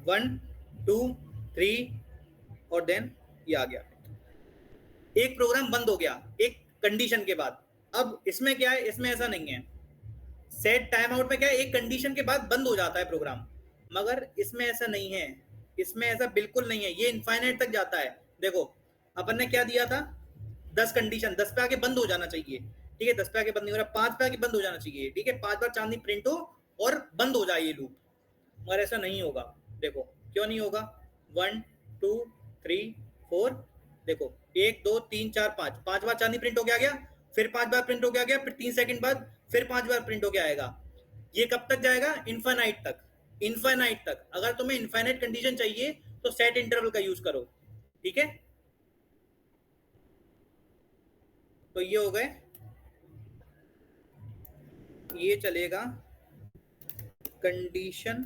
1 2 3 और देन ये आ गया। एक प्रोग्राम बंद हो गया एक कंडीशन के बाद। अब इसमें क्या है, इसमें ऐसा नहीं है। सेट टाइम आउट में क्या है, एक कंडीशन के बाद बंद हो जाता है प्रोग्राम, मगर इसमें ऐसा नहीं है। इसमें ऐसा बिल्कुल नहीं है, ये इनफाइनाइट तक जाता है। देखो अपन ने क्या दिया था, 10 कंडीशन, 10 पे आके बंद हो जाना चाहिए, ठीक है। 10 पे आके बंद नहीं हो रहा, 5 पे आके बंद हो जाना चाहिए, ठीक है। 5 बार चांदनी प्रिंट हो और बंद हो जाए ये लूप, मगर ऐसा नहीं होगा। देखो क्यों नहीं होगा, 1 2 3 4, देखो 1 2 3 4 5, 5 बार चांदनी प्रिंट हो गया, फिर 5 बार प्रिंट हो गया, फिर 3 सेकंड बाद फिर 5 बार प्रिंट हो गया आएगा। ये कब तक जाएगा, इनफाइनाइट तक। इनफाइनाइट तक। अगर तुम्हें इनफाइनाइट कंडीशन चाहिए तो सेट इंटरवल का यूज करो, ठीक है। तो ये हो गए, ये चलेगा कंडीशन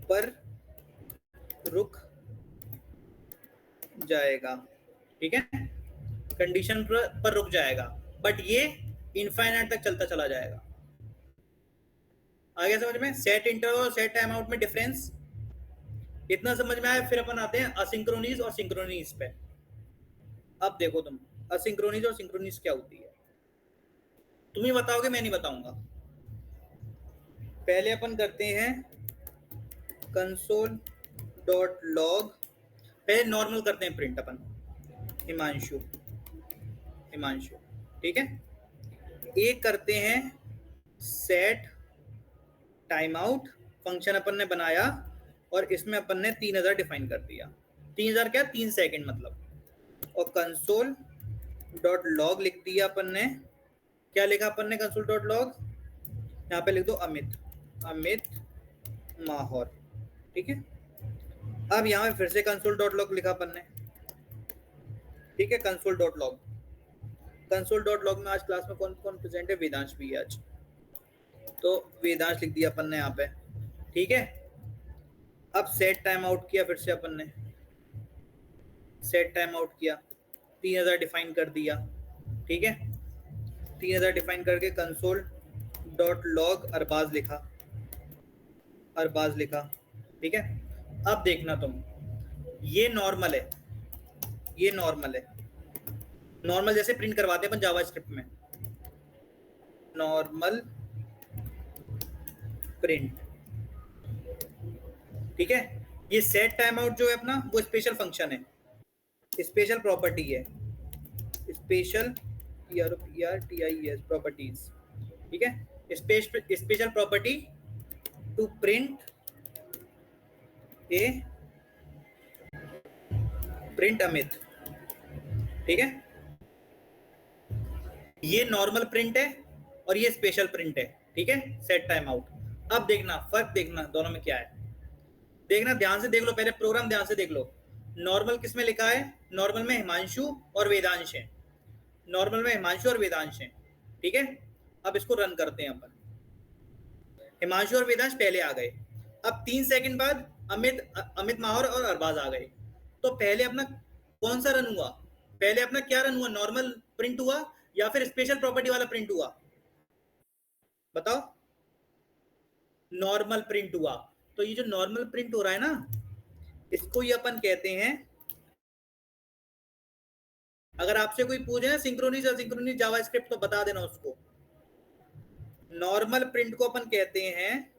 पर रुक जाएगा, ठीक है। कंडीशन पर रुक जाएगा, बट ये इनफाइनाइट तक चलता चला जाएगा। आ गया समझ में सेट इंटरवल और सेट टाइम आउट में डिफरेंस? इतना समझ में आया। फिर अपन आते हैं असिंक्रोनीज और सिंक्रोनीज पे। अब देखो तुम, असिंक्रोनीज और सिंक्रोनीज क्या होती है, तुम ही बताओगे, मैं नहीं बताऊंगा। पहले अपन करते हैं कंसोल डॉट लॉग, पहले नॉर्मल करते हैं प्रिंट अपन, हिमांशु, हिमांशु, ठीक है। एक करते हैं सेट टाइम आउट, फंक्शन अपन ने बनाया और इसमें अपन ने 3000 डिफाइन कर दिया। 3000 क्या, 3 सेकंड मतलब। और कंसोल डॉट लॉग लिख दिया अपन ने। क्या लिखा अपन ने कंसोल डॉट लॉग, यहाँ पे लिख दो अमित, अमित माहौर, ठीक है। अब यहाँ पे फिर से कंसोल डॉट लॉग लिखा अपन ने, ठीक है। Console dot log, console dot log में आज क्लास में कौन कौन प्रेजेंट है, वेदांश भी है आज, तो वेदांश लिख दिया अपन ने यहाँ पे, ठीक है। अब सेट टाइम आउट किया फिर से अपन ने, सेट टाइम आउट किया, 3000 डिफाइन कर दिया, ठीक है। 3000 डिफाइन करके कंसोल डॉट लॉग अरबाज लिखा, अरबाज लिखा, ठीक है। अब देखना तुम, ये नॉर्मल है, ये नॉर्मल है, नॉर्मल जैसे प्रिंट करवाते हैं अपन जावास्क्रिप्ट में, नॉर्मल प्रिंट, ठीक है। ये सेट टाइम आउट जो है अपना, वो स्पेशल फंक्शन है, स्पेशल प्रॉपर्टी है, स्पेशल PROPRTIES प्रॉपर्टीज, ठीक है। Special property to print a print Amit, ठीक है। ये नॉर्मल प्रिंट है और ये स्पेशल प्रिंट है, ठीक है, सेट टाइम आउट। अब देखना फर्क, देखना दोनों में क्या है, देखना ध्यान से देख लो, पहले प्रोग्राम ध्यान से देख लो। नॉर्मल किसमें लिखा है, नॉर्मल में हिमांशु और वेदांश है, नॉर्मल में हिमांशु और वेदांश है, ठीक है। अब इसको रन करते हैं अपन, हिमांशु और वेदांश पहले आ गए। अब 3 सेकंड बाद अमित माहौर और अरबाज आ गए। तो पहले अपना कौन सा रन हुआ, पहले अपना क्या रन हुआ, नॉर्मल प्रिंट हुआ या फिर स्पेशल प्रॉपर्टी वाला प्रिंट हुआ, बताओ। नॉर्मल प्रिंट हुआ। तो ये जो नॉर्मल प्रिंट हो रहा है ना, इसको ही अपन कहते हैं, अगर आपसे कोई पूछे ना सिंक्रोनीज असिंक्रोनीज जावास्क्रिप्ट तो बता देना उसको। नॉर्मल प्रिंट को अपन कहते हैं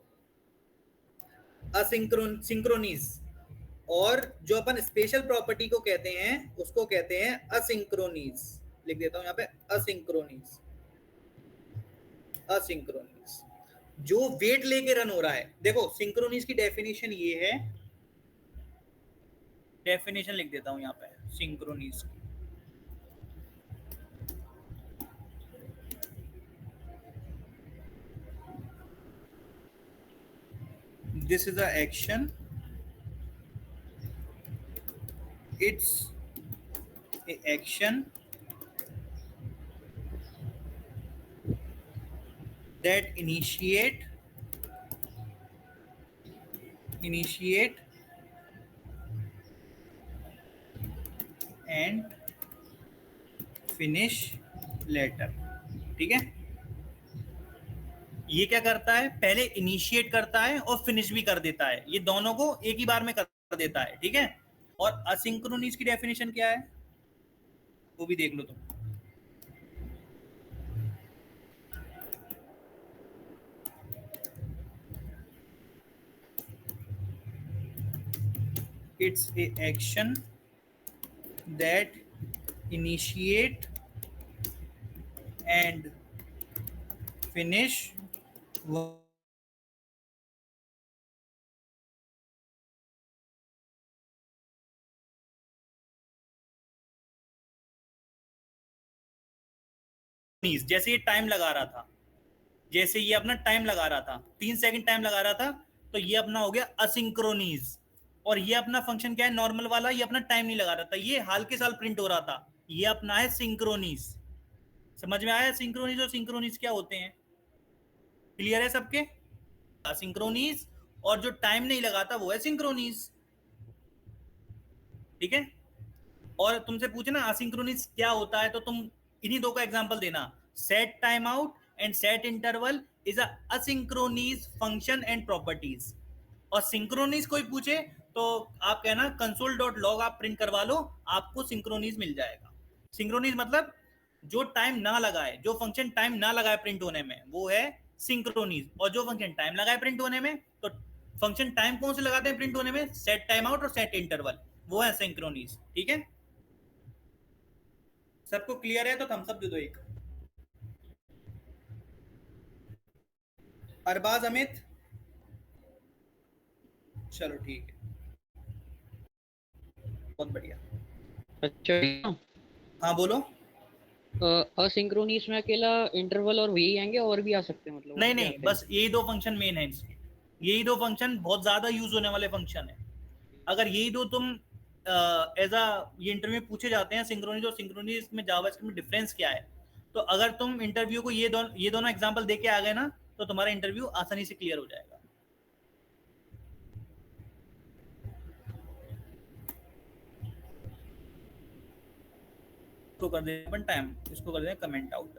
सिंक्रोनीज, और जो अपन स्पेशल प्रॉपर्टी को कहते हैं उसको कहते हैं असिंक्रोनीज। लिख देता हूं यहाँ पे, असिंक्रोनीज, असिंक्रोनीज जो वेट लेके रन हो रहा है। देखो सिंक्रोनीज की डेफिनेशन ये है, डेफिनेशन लिख देता हूं यहाँ पे सिंक्रोनीज की। This is the action, it's a action that initiate and finish later, ठीक है। ये क्या करता है, पहले इनिशिएट करता है और फिनिश भी कर देता है, ये दोनों को एक ही बार में कर देता है, ठीक है। और असिंक्रोनीज की डेफिनेशन क्या है वो भी देख लो तुम। It's a action that initiate and finish जैसे ये टाइम लगा रहा था, जैसे ये अपना टाइम लगा रहा था, 3 सेकंड टाइम लगा रहा था, तो ये अपना हो गया असिंक्रोनीज। और ये अपना फंक्शन क्या है, नॉर्मल वाला, ये अपना टाइम नहीं लगा रहा था, ये हाल के साल प्रिंट हो रहा था, ये अपना है सिंक्रोनीज। समझ में आया सिंक्रोनीज और सिंक्रोनीज क्या होते हैं, क्लियर है सबके। सिंक्रोनीज और जो टाइम नहीं लगाता वो है सिंक्रोनीज, ठीक है। और तुमसे पूछे ना असिंक्रोनीज क्या होता है, तो तुम इन्हीं दो का एग्जांपल देना, set time out and set interval is asynchronous function and properties. और सिंक्रोनीज कोई पूछे तो आप कहना कंसोल डॉट लॉग आप प्रिंट करवा लो, आपको सिंक्रोनीज मिल जाएगा। सिंक्रोनीज मतलब जो टाइम ना लगाए, जो फंक्शन टाइम ना लगाए प्रिंट होने में, वो है सिंक्रोनीज। और जो फंक्शन टाइम लगाए प्रिंट होने में, तो फंक्शन टाइम कौन से लगाते हैं प्रिंट होने में, सेट टाइम आउट और सेट इंटरवल, वो है सिंक्रोनीज, ठीक है। सबको क्लियर है तो थम्स अप दे दो एक। अरबाज अमित, चलो ठीक है, बहुत बढ़िया। अच्छा, हाँ बोलो। असिंक्रोनीस में अकेला इंटरवल और वही आएंगे, और भी आ सकते हैं मतलब, नहीं और क्या नहीं, रहते हैं? बस यही दो फंक्शन मेन है इसके, यही दो फंक्शन बहुत ज्यादा यूज होने वाले फंक्शन है। अगर यही दो तुम एज अ, ये इंटरव्यू में पूछे जाते हैं सिंक्रोनीज और सिंक्रोनीज में जावास्क्रिप्ट में डिफरेंस क्या है, तो अगर तुम इंटरव्यू को ये दोनों एग्जांपल दे के आ गए ना, तो तुम्हारा इंटरव्यू आसानी से क्लियर हो जाएगा। इसको कर दें अपन टाइम, इसको कर दें कमेंट आउट,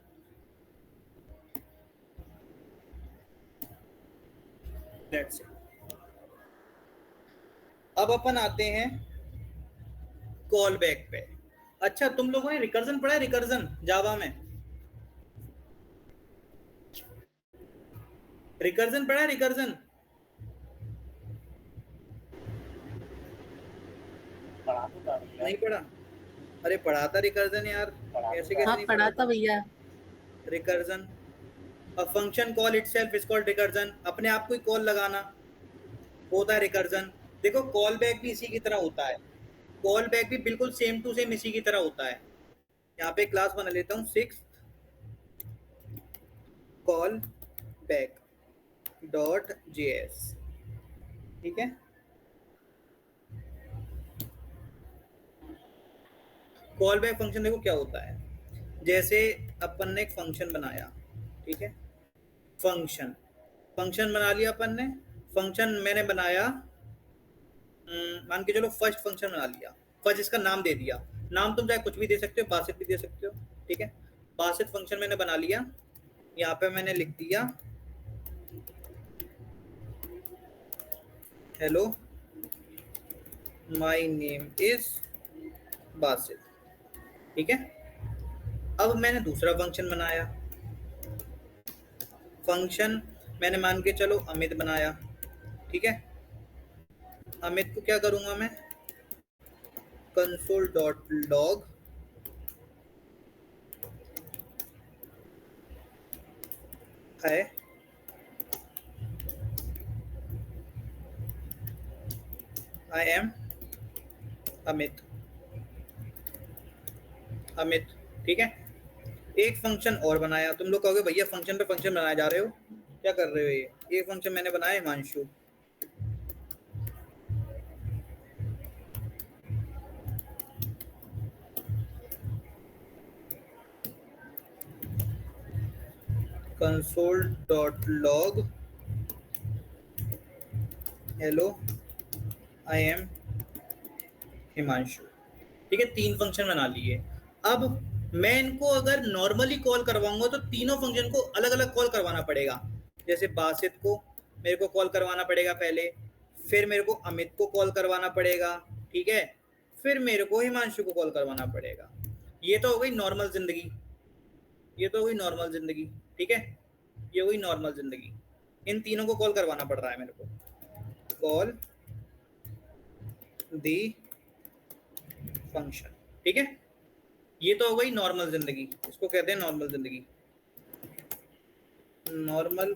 दैट्स इट। अब अपन आते हैं कॉल बैक पे। अच्छा, तुम लोगों ने रिकर्जन पढ़ा है, रिकर्जन जावा में, रिकर्जन पढ़ा है, रिकर्जन नहीं पढ़ा? अरे पढ़ा था रिकर्जन यार, ऐसे कैसे हाँ नहीं पढ़ा पढ़ा था था। भैया। Recursion, a function call itself is called recursion, अपने आप को ही कॉल लगाना होता है रिकर्जन। देखो कॉल बैक भी इसी की तरह होता है, कॉल बैक भी बिल्कुल सेम टू सेम इसी की तरह होता है। यहाँ पे क्लास बना लेता हूँ, 6 कॉल बैक डॉट जेएस, ठीक है। कॉल बैक फंक्शन देखो क्या होता है, जैसे अपन ने एक फंक्शन बनाया, ठीक है, फंक्शन फंक्शन बना लिया अपन ने, फंक्शन मैंने बनाया, मान के चलो फर्स्ट फंक्शन बना लिया, फर्स्ट इसका नाम दे दिया, नाम तुम चाहे कुछ भी दे सकते हो, बासित भी दे सकते हो, ठीक है। बासित फंक्शन मैंने बना लिया, यहाँ पे मैंने लिख दिया hello my name is Basit, ठीक है। अब मैंने दूसरा फंक्शन बनाया, फंक्शन मैंने मान के चलो अमित बनाया, ठीक है। अमित को क्या करूंगा मैं, कंसोल डॉट लॉग है आई एम अमित, अमित, ठीक है। एक फंक्शन और बनाया, तुम लोग कहोगे भैया फंक्शन पे फंक्शन बनाए जा रहे हो, क्या कर रहे हो, ये एक फंक्शन मैंने बनाया Himanshu, console dot log hello I am Himanshu, ठीक है। 3 फंक्शन बना लिए। अब मैं इनको अगर नॉर्मली कॉल करवाऊंगा तो तीनों फंक्शन को अलग अलग कॉल करवाना पड़ेगा, जैसे बासित को मेरे को कॉल करवाना पड़ेगा पहले, फिर मेरे को अमित को कॉल करवाना पड़ेगा, ठीक है, फिर मेरे को हिमांशु को कॉल करवाना पड़ेगा। ये तो हो गई नॉर्मल जिंदगी, ये तो हो गई नॉर्मल जिंदगी, ठीक है, ये हुई नॉर्मल जिंदगी। इन तीनों को कॉल करवाना पड़ रहा है मेरे को, कॉल दी फंक्शन, ठीक है। ये तो हो गई नॉर्मल जिंदगी, इसको कहते हैं नॉर्मल जिंदगी, नॉर्मल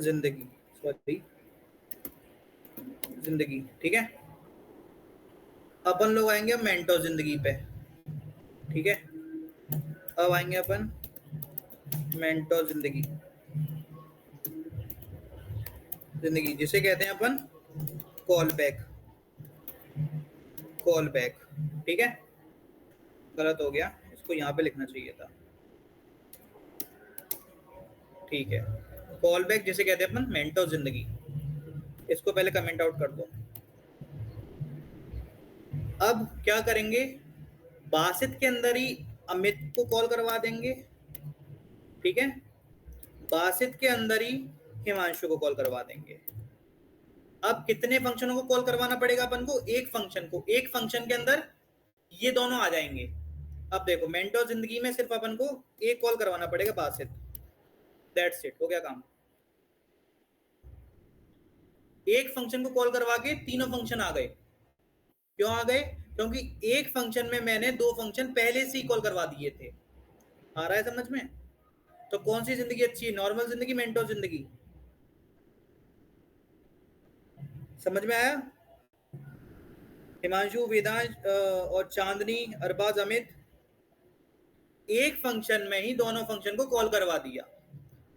जिंदगी, सॉरी जिंदगी, ठीक है। अपन लोग आएंगे अब मेंटो जिंदगी पे, ठीक है। अब आएंगे अपन मेंटो जिंदगी, जिंदगी जिसे कहते हैं अपन कॉल बैक, कॉल बैक, ठीक है। गलत हो गया, इसको यहाँ पे लिखना चाहिए था, ठीक है। कॉल बैक जिसे कहते हैं अपन मेंटो जिंदगी, इसको पहले कमेंट आउट कर दो। अब क्या करेंगे, बासित के अंदर ही अमित को कॉल करवा देंगे, ठीक है, बासित के अंदर ही हिमांशु को कॉल करवा देंगे। अब कितने फंक्शनों को कॉल करवाना पड़ेगा अपन को, एक फंक्शन को, एक फंक्शन के अंदर ये दोनों आ जाएंगे। अब देखो मेंटो जिंदगी में सिर्फ अपन को एक कॉल करवाना पड़ेगा बासित, दैट्स इट, हो गया काम। एक फंक्शन को कॉल करवा के तीनों फंक्शन आ गए। क्यों आ गए, क्योंकि एक फंक्शन में मैंने दो फंक्शन पहले से ही कॉल करवा दिए थे। आ रहा है समझ में? तो कौन सी जिंदगी अच्छी है, नॉर्मल जिंदगी, मेंटो जिंदगी? समझ में आया? हिमांशु, वेदांश और चांदनी, अरबाज, अमित, एक फंक्शन में ही दोनों फंक्शन को कॉल करवा दिया।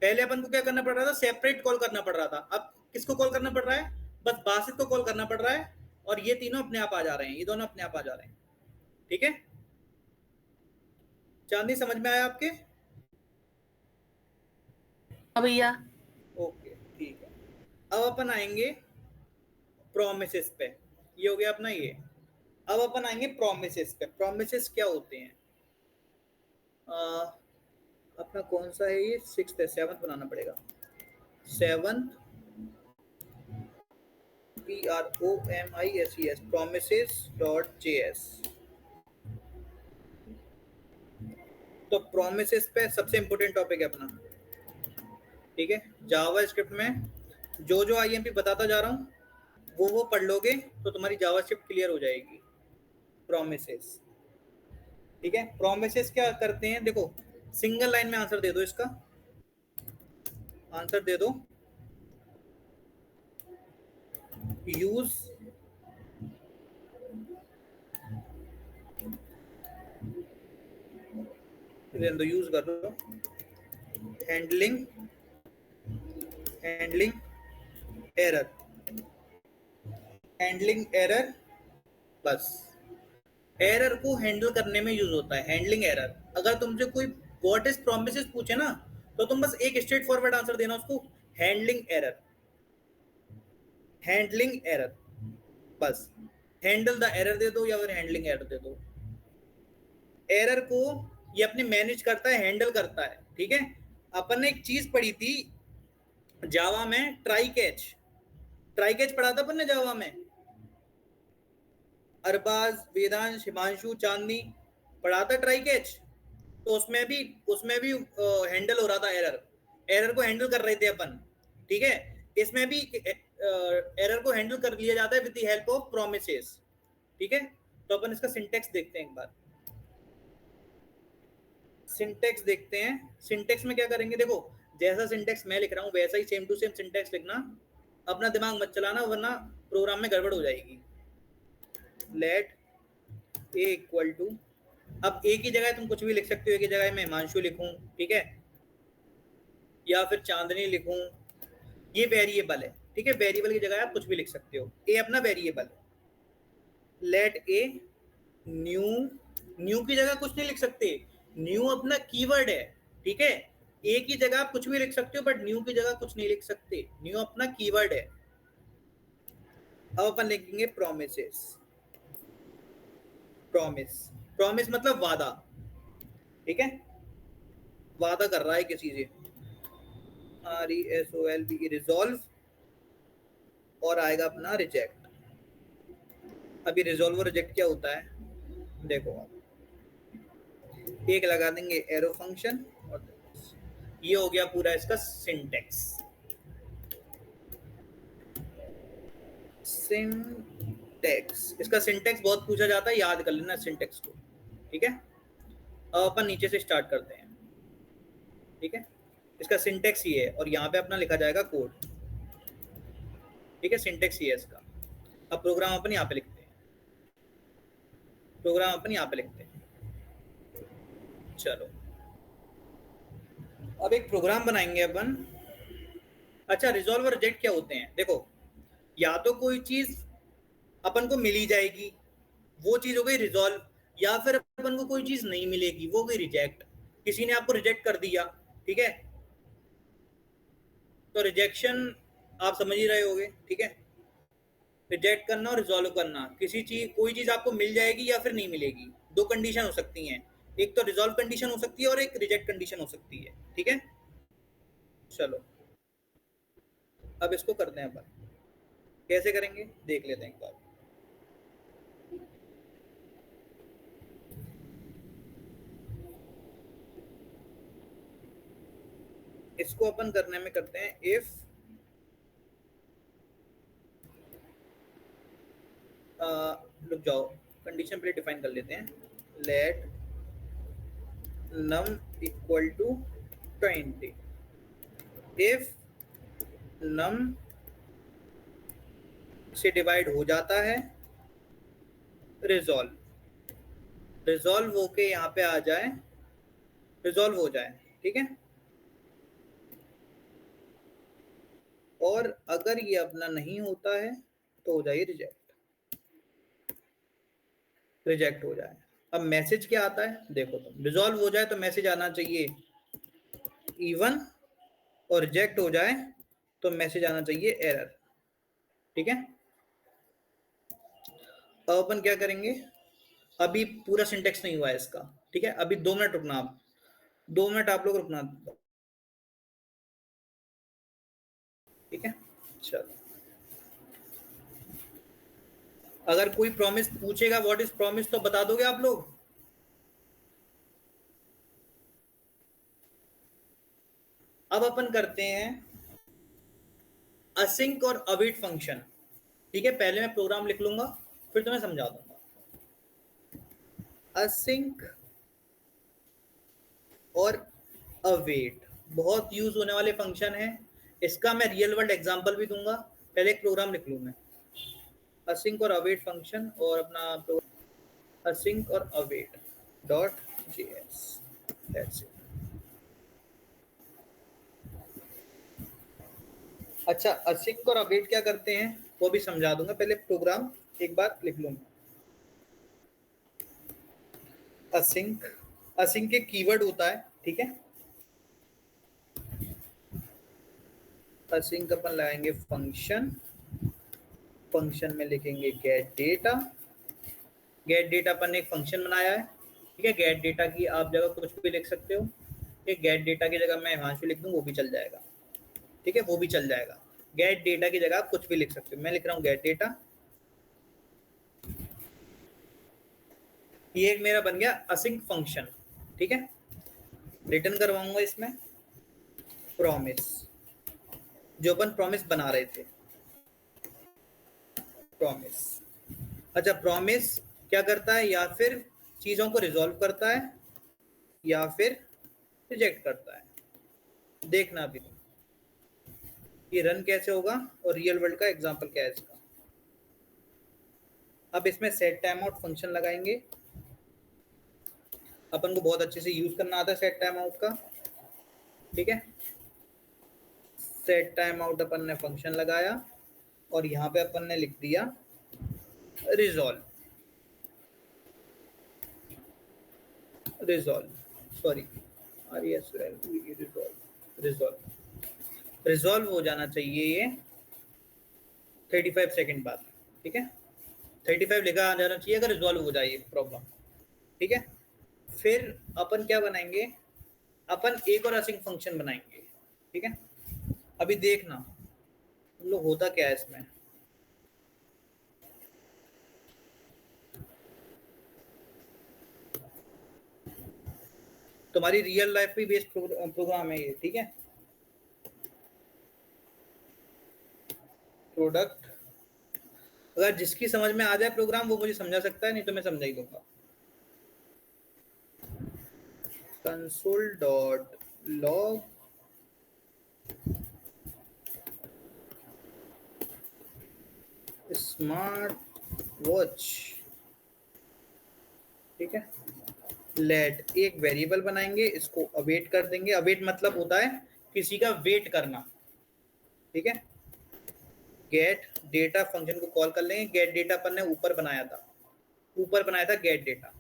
पहले अपन को क्या करना पड़ रहा था, सेपरेट कॉल करना पड़ रहा था। अब किसको कॉल करना पड़ रहा है, बस बासित को कॉल करना पड़ रहा है, और ये तीनों अपने आप आ जा रहे हैं, ये दोनों अपने आप आ जा रहे हैं, ठीक है। चांदनी समझ में आया आपके? हाँ भैया। ओके ठीक है। अब अपन आएंगे प्रोमिसेस पे, ये हो गया अपना ये। अब अपन आएंगे प्रोमिसेस पे। प्रोमिसेस क्या होते हैं? अपना कौन सा है ये, 6th है, 7th बनाना पड़ेगा, 7th, PROMISES, promises.js। तो प्रोमिसेस पे सबसे इंपॉर्टेंट टॉपिक है अपना, ठीक है। जावा स्क्रिप्ट में जो जो IMP बताता जा रहा हूँ वो पढ़ लोगे तो तुम्हारी जावा स्क्रिप्ट क्लियर हो जाएगी। प्रोमिसेस, ठीक है। प्रोमिसेस क्या करते हैं, देखो सिंगल लाइन में आंसर दे दो इसका, आंसर दे दो, यूज यूज कर लो, हैंडलिंग एरर, हैंडलिंग एरर, बस एरर को हैंडल करने में यूज होता है, हैंडलिंग एरर। अगर तुमसे कोई व्हाट इज प्रोमिसेस पूछे ना, तो तुम बस एक स्ट्रेट फॉरवर्ड आंसर देना उसको, हैंडलिंग एरर, हैंडलिंग एरर, बस हैंडल द एरर दे दो या फिर हैंडलिंग एरर दे दो। एरर को ये अपने मैनेज करता है, हैंडल करता है, ठीक है। अपन ने एक चीज पढ़ी थी जावा में, ट्राई कैच, ट्राई कैच पढ़ा था अपन ने जावा में, अरबाज, वेदांश, हिमांशु, चांदनी पढ़ा था ट्राई कैच। तो उसमें भी हैंडल हो रहा था एरर, एरर को हैंडल कर रहे थे अपन, ठीक है। इसमें भी एरर को हैंडल कर लिया जाता है with the help of promises, ठीक है। तो अपन इसका सिंटेक्स देखते हैं एक बार, सिंटेक्स देखते हैं। सिंटेक्स में क्या करेंगे, देखो जैसा सिंटेक्स मैं लिख रहा हूँ वैसा ही सेम टू सेम सिंटेक्स लिखना, अपना दिमाग मत चलाना वरना प्रोग्राम में गड़बड़ हो जाएगी। लेट ए इक्वल टू, अब ए की जगह तुम कुछ भी लिख सकते हो, ए की जगह मैं हिमांशु लिखूं, ठीक है, या फिर चांदनी लिखूं, ये वेरिएबल है, ठीक है। वेरिएबल की जगह आप कुछ भी लिख सकते हो, ए अपना वेरिएबल है। लेट ए न्यू, न्यू की जगह कुछ नहीं लिख सकते, न्यू अपना कीवर्ड है, ठीक है। ए की जगह आप कुछ भी लिख सकते हो बट न्यू की जगह कुछ नहीं लिख सकते, न्यू अपना कीवर्ड है। अब अपन लिखेंगे प्रोमिसेस, प्रॉमिस, प्रॉमिस मतलब वादा, ठीक है, वादा कर रहा है किसी से। RESOLVE, रिजॉल्व, और आएगा अपना रिजेक्ट। अभी रिजॉल्व और रिजेक्ट क्या होता है देखो आप, एक लगा देंगे एरो फंक्शन, और ये हो गया पूरा इसका सिंटेक्स। सिंटेक्स, इसका सिंटेक्स बहुत पूछा जाता है, याद कर लेना सिंटेक्स को, ठीक है। अब अपन नीचे से स्टार्ट करते हैं, ठीक है। इसका सिंटेक्स ये है और यहाँ पे अपना लिखा जाएगा कोड, ठीक है। सिंटेक्स ये है इसका। अब प्रोग्राम अपन यहाँ पे लिखते हैं, प्रोग्राम अपन यहाँ पे लिखते हैं। चलो अब एक प्रोग्राम बनाएंगे अपन। अच्छा, रिजॉल्व और रिजेक्ट क्या होते हैं देखो, या तो कोई चीज अपन को मिली जाएगी, वो चीज हो गई रिजॉल्व, या फिर अपन को कोई चीज नहीं मिलेगी, वो हो गई रिजेक्ट। किसी ने आपको रिजेक्ट कर दिया, ठीक है, तो रिजेक्शन आप समझ ही रहे होगे, ठीक है। रिजेक्ट करना और रिजॉल्व करना, किसी चीज, कोई चीज आपको मिल जाएगी या फिर नहीं मिलेगी, दो कंडीशन हो सकती हैं, एक तो रिजॉल्व कंडीशन हो सकती है और एक रिजेक्ट कंडीशन हो सकती है, ठीक है। चलो अब इसको करते हैं अपन, कैसे करेंगे देख लेते हैं एक बार। इसको अपन करने में करते हैं इफ रुक जाओ, कंडीशन पहले डिफाइन कर लेते हैं। Let num equal to 20, if num से डिवाइड हो जाता है, रिजॉल्व, रिजॉल्व होके यहाँ पे आ जाए, रिजॉल्व हो जाए, ठीक है। और अगर ये अपना नहीं होता है तो हो जाए रिजेक्ट, रिजेक्ट हो जाए। अब मैसेज क्या आता है देखो, तुम रिजॉल्व हो जाए तो मैसेज आना चाहिए इवन, और रिजेक्ट हो जाए तो मैसेज आना चाहिए एरर, ठीक है। अब अपन क्या करेंगे, अभी पूरा सिंटेक्स नहीं हुआ है इसका, ठीक है। अभी 2 मिनट रुकना आप, 2 मिनट आप लोग रुकना, ठीक है। चलो अगर कोई प्रॉमिस पूछेगा व्हाट इज प्रॉमिस तो बता दोगे आप लोग। अब अपन करते हैं असिंक और अवेट फंक्शन, ठीक है। पहले मैं प्रोग्राम लिख लूंगा फिर तुम्हें समझा दूंगा। असिंक और अवेट बहुत यूज होने वाले फंक्शन है, इसका मैं रियल वर्ल्ड एग्जांपल भी दूंगा। पहले एक प्रोग्राम लिख लूं मैं, असिंक और अवेट फंक्शन, और अपना असिंक और await dot JS, that's it. अच्छा, असिंक और अवेट क्या करते हैं वो भी समझा दूंगा, पहले प्रोग्राम एक बार लिख लूंगा। असिंक, असिंक एक कीवर्ड होता है, ठीक है। असिंक अपन लगाएंगे फंक्शन, फंक्शन में लिखेंगे गेट डेटा, गेट डेटा अपन ने एक फंक्शन बनाया है, ठीक है। गेट डेटा की आप जगह कुछ भी लिख सकते हो, ठीक। गेट डेटा की जगह मैं हिमांशु लिख दूं वो भी चल जाएगा, ठीक है, वो भी चल जाएगा। गेट डेटा की जगह आप कुछ भी लिख सकते हो, मैं लिख रहा हूँ गेट डेटा। ये एक मेरा बन गया असिंक फंक्शन, ठीक है। रिटर्न करवाऊंगा इसमें प्रॉमिस, जो अपन प्रॉमिस बना रहे थे, प्रॉमिस। अच्छा, प्रॉमिस क्या करता है, या फिर चीजों को रिजॉल्व करता है या फिर रिजेक्ट करता है। देखना अभी तुम ये रन कैसे होगा और रियल वर्ल्ड का एग्जांपल क्या है इसका। अब इसमें सेट टाइम आउट फंक्शन लगाएंगे, अपन को बहुत अच्छे से यूज करना आता है सेट टाइम आउट का, ठीक है। सेट टाइम आउट अपन ने फंक्शन लगाया और यहाँ पे अपन ने लिख दिया resolve, resolve, sorry resolve, resolve, resolve हो जाना चाहिए ये 35 सेकंड बाद, ठीक है। 35 लिखा आ जाना चाहिए अगर रिजॉल्व हो जाए प्रॉब्लम, ठीक है। फिर अपन क्या बनाएंगे, अपन एक और असिंक फंक्शन बनाएंगे, ठीक है। अभी देखना तुम लोग होता क्या है इसमें। तुम्हारी रियल लाइफ पे बेस्ड प्रोग्राम है ये, ठीक है। प्रोडक्ट, अगर जिसकी समझ में आ जाए प्रोग्राम वो मुझे समझा सकता है, नहीं तो मैं समझा ही दूंगा। Console dot log smart watch, ठीक है। लेट एक वेरिएबल बनाएंगे, इसको अवेट कर देंगे। अवेट मतलब होता है किसी का वेट करना, ठीक है। गेट डेटा फंक्शन को कॉल कर लेंगे। गेट डेटा अपन ने ऊपर बनाया था, गेट डेटा।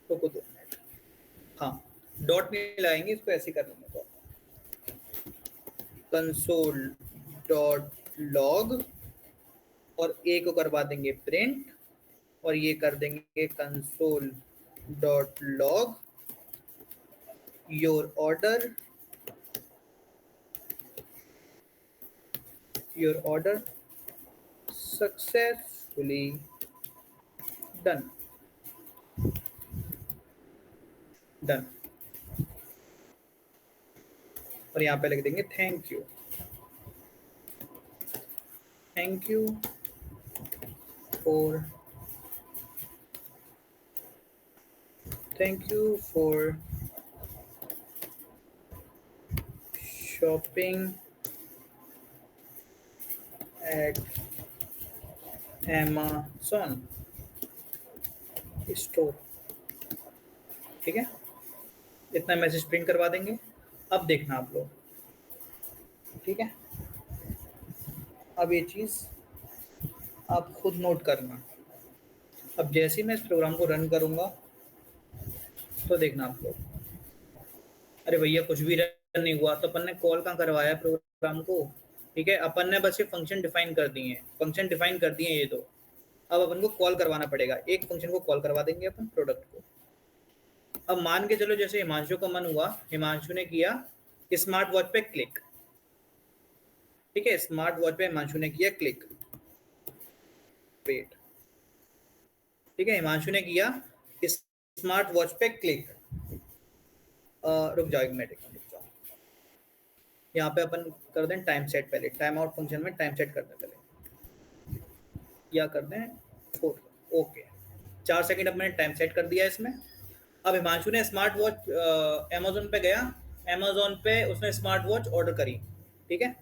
तो को 2 मिनट, हाँ डॉट नहीं लगाएंगे, इसको ऐसे कर लेंगे। तो कंसोल डॉट लॉग और ए को करवा देंगे प्रिंट, और ये कर देंगे console dot log your order successfully done. Done, और यहाँ पे लिख देंगे thank you, thank you for shopping at Amazon store, ठीक है। इतना मैसेज प्रिंट करवा देंगे। अब देखना आप लोग, ठीक है। अब ये चीज़ आप खुद नोट करना। अब जैसे ही मैं इस प्रोग्राम को रन करूंगा तो देखना आप लोग। अरे भैया कुछ भी रन नहीं हुआ, तो अपन ने कॉल कहाँ करवाया प्रोग्राम को, ठीक है। अपन ने बस ये फंक्शन डिफाइन कर दिए हैं, ये दो। अब अपन को कॉल करवाना पड़ेगा, एक फंक्शन को कॉल करवा देंगे अपन प्रोडक्ट को। अब मान के चलो जैसे हिमांशु का मन हुआ, हिमांशु ने किया स्मार्ट वॉच पे क्लिक, ठीक है। स्मार्ट वॉच पे हिमांशु ने किया क्लिक, वेट, ठीक है। हिमांशु ने किया स्मार्ट वॉच पे क्लिक। रुक जाओ 1 मिनट, रुक जाओ। यहाँ पे अपन कर दें टाइम सेट, पहले टाइम आउट फंक्शन में टाइम सेट कर दें पहले, या कर दें 4, ओके। 4 सेकंड अब मैंने टाइम सेट कर दिया इसमें। अब हिमांशु ने स्मार्ट वॉच अमेजोन पे गया, अमेजोन पे उसने स्मार्ट वॉच ऑर्डर करी, ठीक है।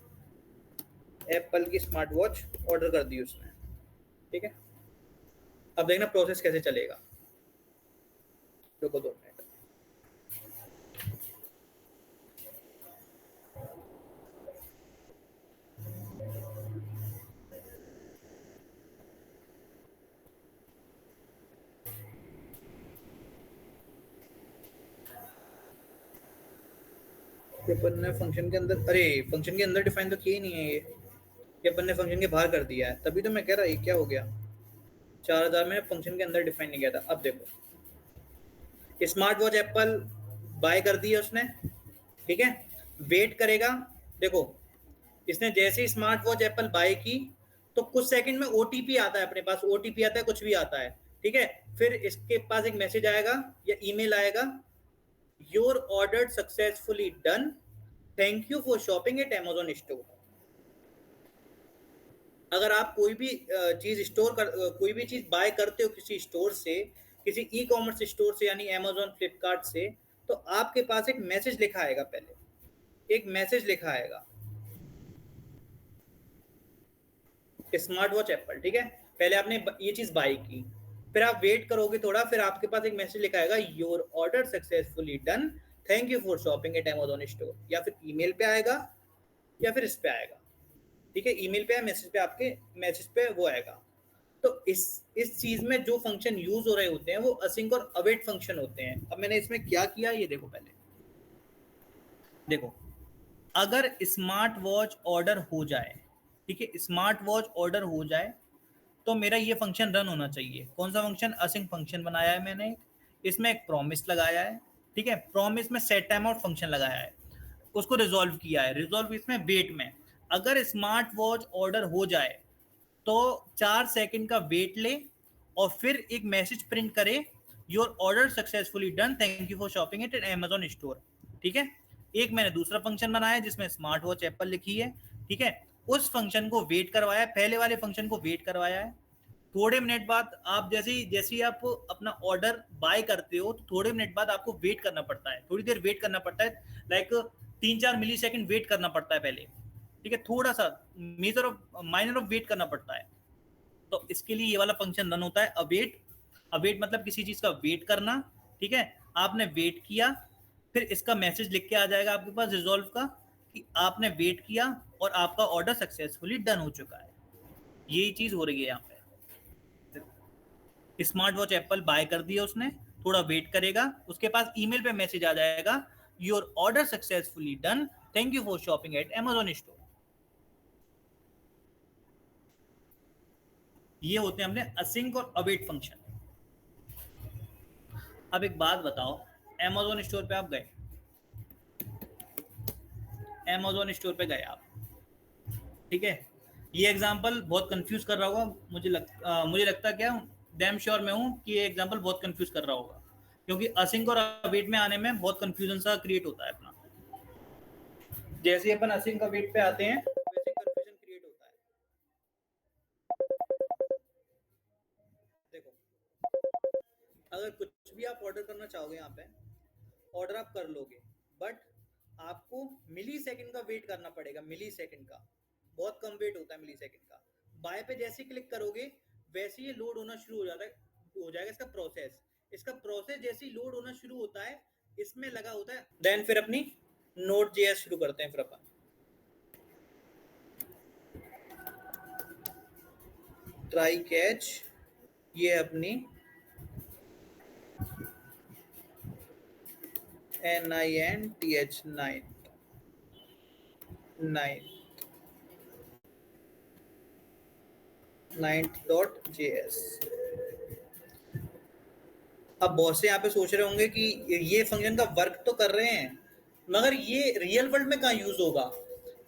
एप्पल की स्मार्ट वॉच ऑर्डर कर दी उसने, ठीक है। अब देखना प्रोसेस कैसे चलेगा, रुको 2 मिनट। ये अपन ने फंक्शन के अंदर, अरे फंक्शन के अंदर डिफाइन तो किया ही नहीं है ये अपन ने फंक्शन के बाहर कर दिया है, तभी तो मैं कह रहा ये क्या हो गया। 4000 में फंक्शन के अंदर डिफाइन नहीं किया था। अब देखो स्मार्ट वॉच एप्पल बाय कर दी है उसने, ठीक है। वेट करेगा, देखो इसने जैसे ही स्मार्ट वॉच एप्पल बाय की तो कुछ सेकंड में ओटीपी आता है, अपने पास ओटीपी आता है, कुछ भी आता है, ठीक है। फिर इसके पास एक मैसेज आएगा या ईमेल आएगा, your order successfully done, thank you for shopping at Amazon store. अगर आप कोई भी चीज कोई भी चीज बाय करते हो किसी स्टोर से, किसी ई कॉमर्स स्टोर से, यानी Amazon, फ्लिपकार्ट से, तो आपके पास एक मैसेज लिखा आएगा, पहले एक मैसेज लिखा आएगा स्मार्ट वॉच एप्पल, ठीक है। पहले आपने ये चीज बाय की, फिर आप वेट करोगे थोड़ा, फिर आपके पास एक मैसेज लिखा आएगा, your order successfully done, thank you for shopping at Amazon store. या फिर ईमेल पे आएगा या फिर इस पे आएगा, ठीक है। ईमेल पे या मैसेज पे, आपके मैसेज पे वो आएगा। तो इस चीज में जो फंक्शन यूज हो रहे होते हैं वो असिंक और अवेट फंक्शन होते हैं। अब मैंने इसमें क्या किया ये देखो, पहले देखो, अगर स्मार्ट वॉच ऑर्डर हो जाए, ठीक है, स्मार्ट वॉच ऑर्डर हो जाए, तो मेरा ये फंक्शन रन होना चाहिए। कौन सा फंक्शन? असिंक फंक्शन बनाया है मैंने, इसमें एक प्रॉमिस लगाया है, ठीक है, प्रॉमिस में सेट टाइम आउट फंक्शन लगाया है, उसको रिजॉल्व किया है। रिजॉल्व इसमें वेट में, अगर स्मार्ट वॉच ऑर्डर हो जाए तो 4 सेकंड का वेट ले और फिर एक मैसेज प्रिंट करे, your order successfully done, thank you for shopping it at Amazon store. ठीक है, एक मैंने दूसरा फंक्शन बनाया जिसमें स्मार्ट वॉच एप्पल लिखी है, ठीक है, उस फंक्शन को वेट करवाया, पहले वाले फंक्शन को वेट करवाया है। थोड़े मिनट बाद आप जैसे ही आप अपना ऑर्डर बाय करते हो तो थोड़े मिनट बाद आपको वेट करना पड़ता है, थोड़ी देर वेट करना पड़ता है, लाइक 3-4 मिली सेकेंड वेट करना पड़ता है पहले, ठीक है, थोड़ा सा major of minor of wait करना पड़ता है। तो इसके लिए ये वाला फंक्शन रन होता है अवेट। अवेट मतलब किसी चीज का वेट करना, ठीक है, आपने वेट किया, फिर इसका मैसेज लिख के आ जाएगा आपके पास रिजॉल्व का कि आपने वेट किया और आपका ऑर्डर सक्सेसफुली डन हो चुका है। यही चीज हो रही है यहाँ पे। स्मार्ट वॉच एप्पल बाय कर दिया उसने, थोड़ा वेट करेगा, उसके पास ईमेल पे मैसेज आ जाएगा, your order successfully done, thank you for shopping at Amazon store. ये होते हैं हमने असिंक और अवेट फंक्शन। अब एक बात बताओ, Amazon स्टोर पे आप गए, Amazon स्टोर पे गए आप, ठीक है, ये एग्जांपल बहुत कंफ्यूज कर रहा होगा, मुझे लगता क्या, डैम श्योर मैं हूँ कि ये एग्जांपल बहुत कंफ्यूज कर रहा होगा, क्योंकि असिंक और अवेट में आने में बहुत कंफ्यूजन सा क्रिएट होता है अपना। जैसे ही अपन असिंक अवेट पे आते हैं वैसे कंफ्यूजन क्रिएट होता है। देखो, अगर कुछ भी आप ऑर्डर करना चाहोगे यहाँ पे, ऑर्डर आप कर लोगे, बट आपको मिली सेकंड का वेट करना पड़ेगा, मिली सेकंड का, बहुत कम वेट होता है मिली सेकंड का। बाय पे जैसे क्लिक करोगे वैसे ये लोड होना शुरू हो जाता है, हो जाएगा इसका प्रोसेस जैसे ही लोड होना शुरू होता है, इसमें लगा होता है, देन फिर अपनी Node.js शुरू करते हैं। फिर अपन ट्राई कैच, ये अपनी NINTH 9th.js। अब बहुत से यहाँ पे सोच रहे होंगे कि ये फंक्शन का वर्क तो कर रहे हैं, मगर ये रियल वर्ल्ड में कहाँ यूज होगा।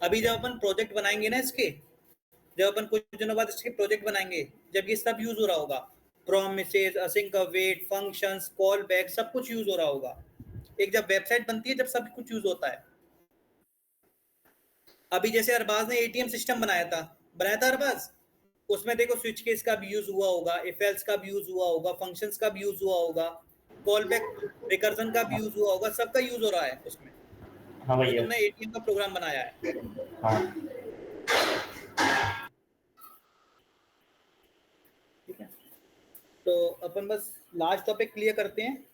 अभी जब अपन प्रोजेक्ट बनाएंगे ना इसके, जब अपन कुछ दिनों बाद इसके प्रोजेक्ट बनाएंगे, जब ये सब यूज हो रहा होगा, promises, async await, functions, call back, सब कुछ यूज हो रहा होगा। एक जब वेबसाइट बनती है जब सब कुछ यूज होता है। अभी जैसे अरबाज ने एटीएम सिस्टम बनाया था अरबाज, उसमें देखो स्विच केस का भी यूज हुआ होगा, इफ एल्स का भी यूज हुआ होगा, फंक्शंस का भी यूज हुआ होगा, कॉल बैक रिकर्जन का भी यूज हुआ होगा, सबका यूज हो रहा है उसमें, हाँ जो भैया। तुमने एटीएम का प्रोग्राम बनाया है। हाँ ठीक है, तो अपन बस लास्ट टॉपिक क्लियर करते हैं,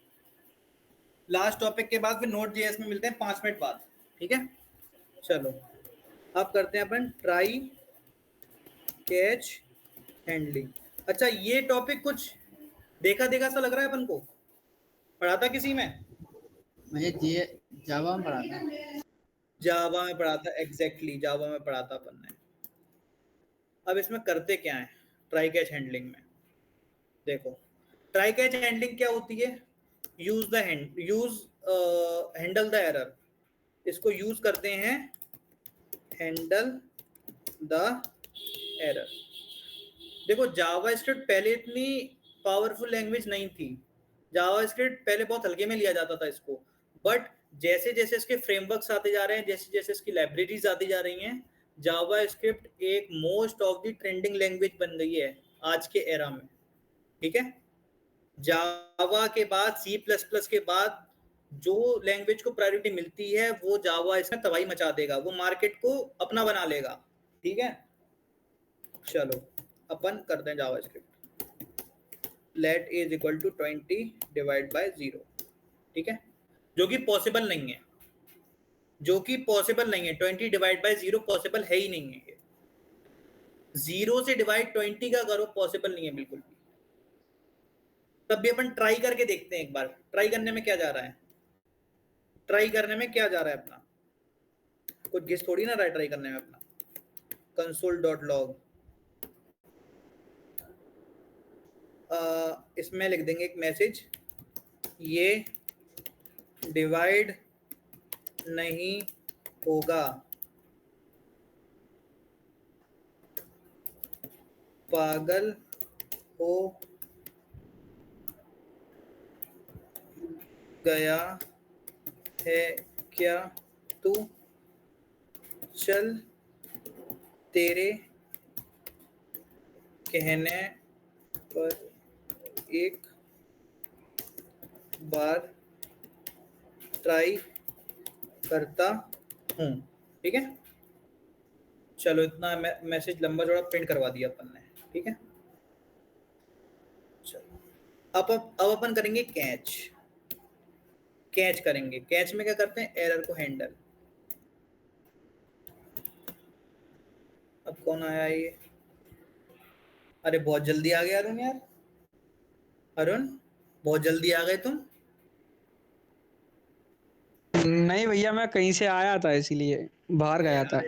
लास्ट टॉपिक के बाद फिर Node.js में मिलते हैं 5 मिनट बाद। ठीक है, चलो अब करते हैं अपन ट्राई कैच हैंडलिंग। अच्छा, ये टॉपिक कुछ देखा देखा सा लग रहा है अपन को, पढ़ा था किसी में? मुझे जावा में पढ़ा था। जावा में पढ़ा था, एग्जैक्टली जावा में पढ़ा था अपन ने। अब इसमें करते क्या है ट्राई कैच हैंडलिंग में? देखो, ट्राई कैच हैंडलिंग क्या होती है? यूज हैंडल द एरर, इसको यूज करते हैं हैंडल द एरर। देखो, जावास्क्रिप्ट पहले इतनी पावरफुल लैंग्वेज नहीं थी, जावास्क्रिप्ट पहले बहुत हल्के में लिया जाता था इसको, बट जैसे जैसे इसके फ्रेमवर्क्स आते जा रहे हैं, जैसे जैसे इसकी लाइब्रेरीज आती जा रही हैं, जावास्क्रिप्ट एक most of the trending language बन गई है आज के एरा में। ठीक है, जावा के बाद सी प्लस प्लस के बाद जो लैंग्वेज को प्रायोरिटी मिलती है वो जावा इसमें तबाही मचा देगा, वो मार्केट को अपना बना लेगा। ठीक है, चलो अपन करते हैं JavaScript, let a is equal to 20 divide by 0। ठीक है, जो कि पॉसिबल नहीं है, 20 डिवाइड बाय 0 पॉसिबल है ही नहीं है। 0 से डिवाइड 20 का करो, पॉसिबल नहीं है बिल्कुल भी। तब भी अपन ट्राई करके देखते हैं एक बार, ट्राई करने में क्या जा रहा है, अपना कुछ गेस थोड़ी ना रहा है ट्राई करने में अपना। console.log इसमें लिख देंगे एक मैसेज, ये डिवाइड नहीं होगा, पागल हो गया है क्या तू, चल तेरे कहने पर एक बार ट्राई करता हूँ। ठीक है, चलो इतना मैसेज लंबा चौड़ा प्रिंट करवा दिया अपन ने। ठीक है, चलो अब अपन करेंगे कैच। कैच करेंगे, कैच में क्या करते हैं, एरर को हैंडल। अब कौन आया ये, अरे बहुत जल्दी आ गया अरुण यार, अरुण बहुत जल्दी आ गए तुम। नहीं भैया, मैं कहीं से आया था इसीलिए बाहर गया था।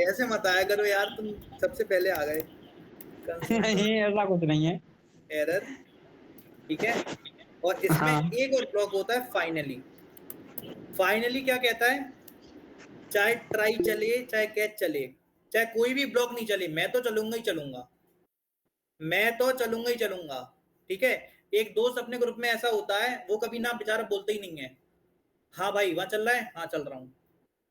ऐसे मत आया करो यार, तुम सबसे पहले आ गए। नहीं, ऐसा कुछ नहीं है। एरर, ठीक है। और इसमें हाँ। एक और ब्लॉक होता है फाइनली। फाइनली क्या कहता है, चाहे ट्राई चले चाहे कैच चले, चाहे कोई भी ब्लॉक नहीं चले, मैं तो चलूंगा ही चलूंगा, मैं तो चलूंगा ही चलूंगा। ठीक है, एक दोस्त अपने ग्रुप में ऐसा होता है, वो कभी ना बेचारा बोलता ही नहीं है, हाँ भाई वहां चल रहा है, हाँ चल रहा हूँ,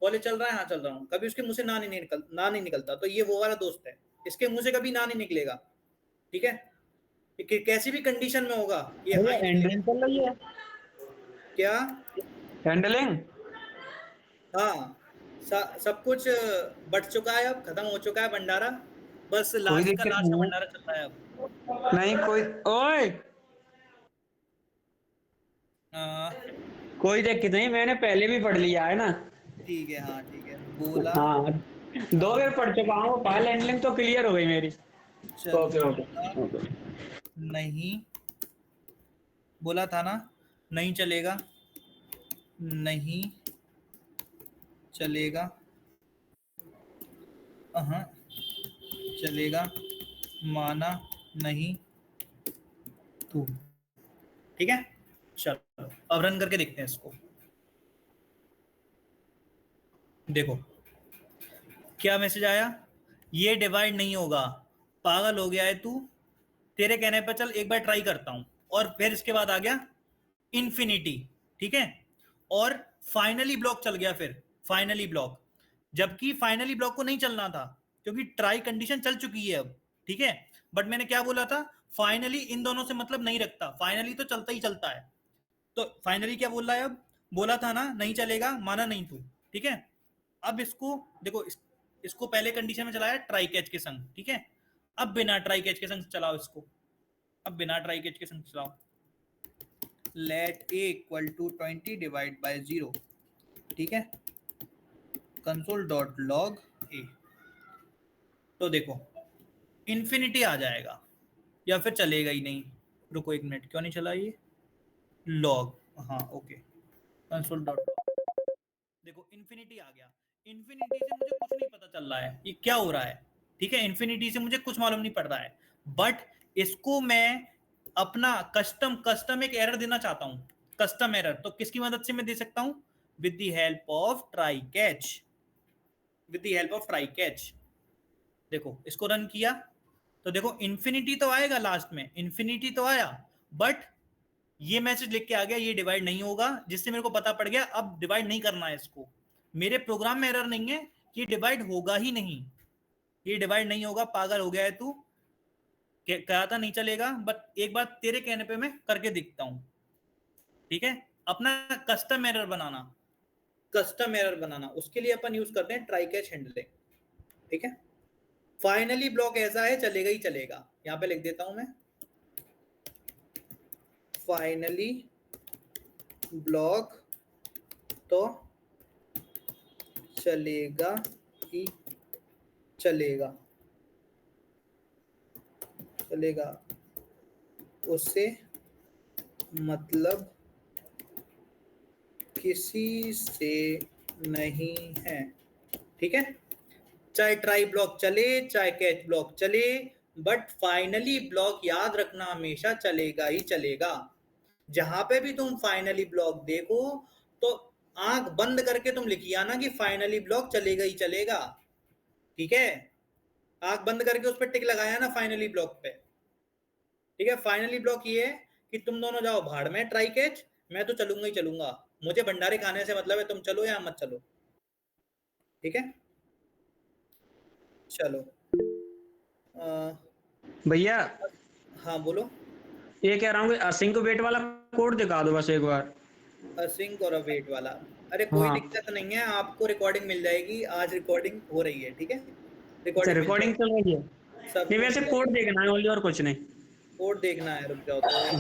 कॉलेज चल रहा है, हाँ चल रहा हूँ, कभी उसके मुंह से ना नहीं निकलता। तो ये वो वाला दोस्त है, इसके मुंह से कभी ना नहीं निकलेगा। ठीक है, कि कैसी भी कंडीशन में होगा ये हाँ भैया ही निकलेगा। हैंडलिंग चल रही है। क्या, हैंडलिंग। हाँ, सब कुछ बट चुका है, अब खत्म हो चुका है भंडारा, बस कोई लास्ट का दिक्कत लास्ट का नहीं है। भंडारा चल रहा है अब। नहीं कोई, ओए आ, कोई दिक्कत नहीं, मैंने पहले भी पढ़ लिया है ना। ठीक है, हाँ ठीक है, बोला हाँ, दो था, बार पढ़ चुका हूँ, फाइल हैंडलिंग तो क्लियर हो गई मेरी। चलो ओके ओके बोला ओके। नहीं, बोला था ना नहीं चलेगा, नहीं चलेगा, हाँ चलेगा, माना नहीं तू। ठीक है, चलो अब रन करके देखते हैं इसको। देखो क्या मैसेज आया, ये डिवाइड नहीं होगा, पागल हो गया है तू, तेरे कहने पर चल एक बार ट्राई करता हूं। और फिर इसके बाद आ गया इन्फिनिटी। ठीक है, और फाइनली ब्लॉक चल गया, फिर फाइनली ब्लॉक, जबकि फाइनली ब्लॉक को नहीं चलना था क्योंकि ट्राई कंडीशन चल चुकी है अब। ठीक है, बट मैंने क्या बोला था, फाइनली इन दोनों से मतलब नहीं रखता, फाइनली तो चलता ही चलता है। तो फाइनली क्या बोल रहा है अब, बोला था ना नहीं चलेगा, माना नहीं तू। ठीक है, अब इसको देखो, इसको पहले कंडीशन में चलाया ट्राई कैच के संग। ठीक है, अब बिना ट्राई कैच के संग चलाओ इसको, अब बिना ट्राई कैच के संग चलाओ, let a equal to 20 divide by 0। ठीक है, कंसोल डॉट लॉग ए, तो देखो इन्फिनिटी आ जाएगा, या फिर चलेगा ही नहीं। रुको एक मिनट, क्यों नहीं चला ये लॉग, हाँ ओके, कंसोल डॉट, देखो इन्फिनिटी आ गया। इन्फिनिटी से मुझे कुछ नहीं पता चल रहा है ये क्या हो रहा है। ठीक है, इन्फिनिटी से मुझे कुछ मालूम नहीं पड़ रहा है, बट इसको मैं अपना कस्टम एक एरर देना चाहता हूं, कस्टम एरर। तो किसकी मदद से मैं दे सकता हूं, with the help of try catch, with the help of try catch. देखो इसको रन किया तो देखो इन्फिनिटी तो आएगा लास्ट में, इन्फिनिटी तो आया, बट ये मैसेज लिख के आ गया ये डिवाइड नहीं होगा, जिससे मेरे को पता पड़ गया अब डिवाइड नहीं करना है इसको। मेरे प्रोग्राम में एरर नहीं है, ये डिवाइड होगा ही नहीं, ये डिवाइड नहीं होगा, पागल हो गया है तू, कहा था नहीं चलेगा, बट एक बार तेरे कहने पे मैं करके दिखता हूं। ठीक है, अपना कस्टम एरर बनाना, कस्टम एरर बनाना उसके लिए अपन यूज करते हैं ट्राई कैच हैंडलिंग। ठीक है, फाइनली ब्लॉक ऐसा है चलेगा ही चलेगा, यहां पे लिख देता हूं मैं, फाइनली ब्लॉक तो चलेगा ही चलेगा, चलेगा उससे मतलब किसी से नहीं है। ठीक है, चाहे ट्राई ब्लॉक चले चाहे कैच ब्लॉक चले, बट फाइनली ब्लॉक याद रखना हमेशा चलेगा ही चलेगा। जहां पे भी तुम फाइनली ब्लॉक देखो तो आंख बंद करके तुम लिखिए ना कि फाइनली ब्लॉक चलेगा ही चलेगा। ठीक है, आंख बंद करके उस पर टिक लगाया ना फाइनली ब्लॉक पे। ठीक है, फाइनली ब्लॉक ये है कि तुम दोनों जाओ भाड़ में, ट्राई कैच, मैं तो चलूंगा ही चलूंगा, मुझे भंडारे खाने से मतलब है, तुम चलो या मत चलो। ठीक है, चलो। भैया हाँ बोलो। ये कह रहा हूँ कि असिंक वेट वाला कोड दिखा दो बस एक बार। असिंक और अवेट वाला, अरे कोई हाँ दिक्कत नहीं है, आपको रिकॉर्डिंग मिल जाएगी, आज रिकॉर्डिंग हो रही है। ठीक है, अच्छा, रिकॉर्डिंग मिल रिकॉर्डिंग जाएगी, चल रही है। सब नहीं कुछ वैसे मिल कोड जाएगा। देखना है ओनली, और कुछ नहीं। कोड देखना है, रुक जाओ तो